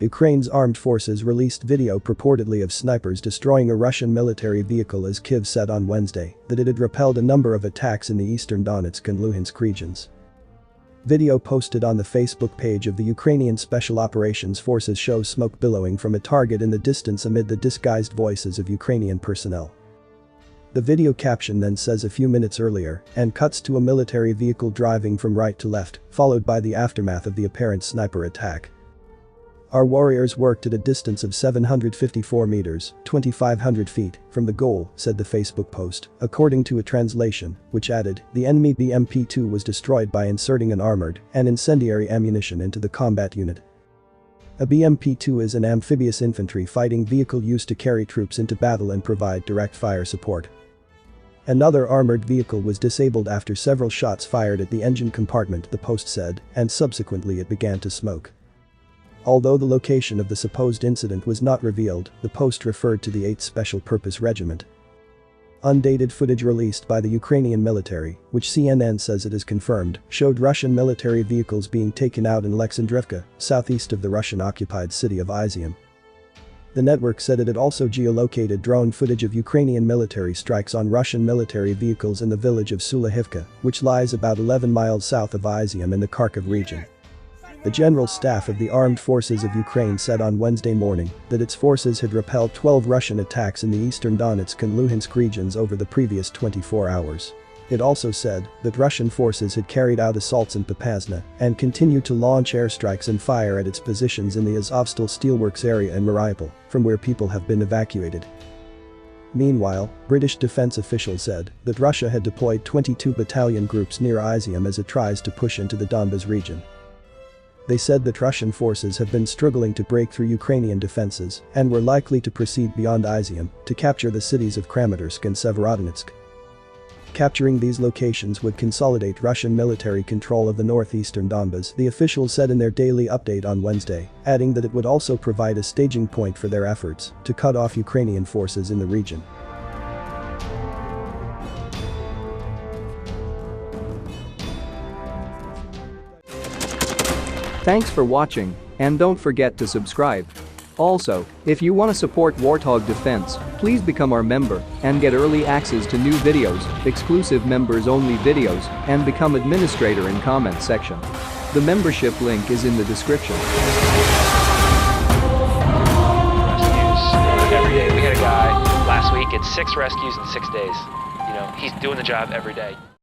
Ukraine's armed forces released video purportedly of snipers destroying a Russian military vehicle as Kyiv said on Wednesday that it had repelled a number of attacks in the eastern Donetsk and Luhansk regions. Video posted on the Facebook page of the Ukrainian Special Operations Forces shows smoke billowing from a target in the distance amid the disguised voices of Ukrainian personnel. The video caption then says a few minutes earlier and cuts to a military vehicle driving from right to left, followed by the aftermath of the apparent sniper attack. Our warriors worked at a distance of 754 meters, 2,500 feet, from the goal, said the Facebook post, according to a translation, which added, the enemy BMP-2 was destroyed by inserting an armored and incendiary ammunition into the combat unit. A BMP-2 is an amphibious infantry fighting vehicle used to carry troops into battle and provide direct fire support. Another armored vehicle was disabled after several shots fired at the engine compartment, the post said, and subsequently it began to smoke. Although the location of the supposed incident was not revealed, the post referred to the 8th Special Purpose Regiment. Undated footage released by the Ukrainian military, which CNN says it is confirmed, showed Russian military vehicles being taken out in Alexandrivka, southeast of the Russian-occupied city of Izium. The network said it had also geolocated drone footage of Ukrainian military strikes on Russian military vehicles in the village of Sulahivka, which lies about 11 miles south of Izium in the Kharkiv region. The General Staff of the Armed Forces of Ukraine said on Wednesday morning that its forces had repelled 12 Russian attacks in the eastern Donetsk and Luhansk regions over the previous 24 hours. It also said that Russian forces had carried out assaults in Popasna and continued to launch airstrikes and fire at its positions in the Azovstal steelworks area in Mariupol, from where people have been evacuated. Meanwhile, British defense officials said that Russia had deployed 22 battalion groups near Izium as it tries to push into the Donbas region. They said that Russian forces have been struggling to break through Ukrainian defenses and were likely to proceed beyond Izium to capture the cities of Kramatorsk and Severodonetsk. Capturing these locations would consolidate Russian military control of the northeastern Donbas, the officials said in their daily update on Wednesday, adding that it would also provide a staging point for their efforts to cut off Ukrainian forces in the region. Thanks for watching, and don't forget to subscribe. Also, if you want to support Warthog Defense, please become our member and get early access to new videos, exclusive members-only videos, and become administrator in comment section. The membership link is in the description. Rescues every day. We had a guy last week at 6 rescues in 6 days. He's doing the job every day.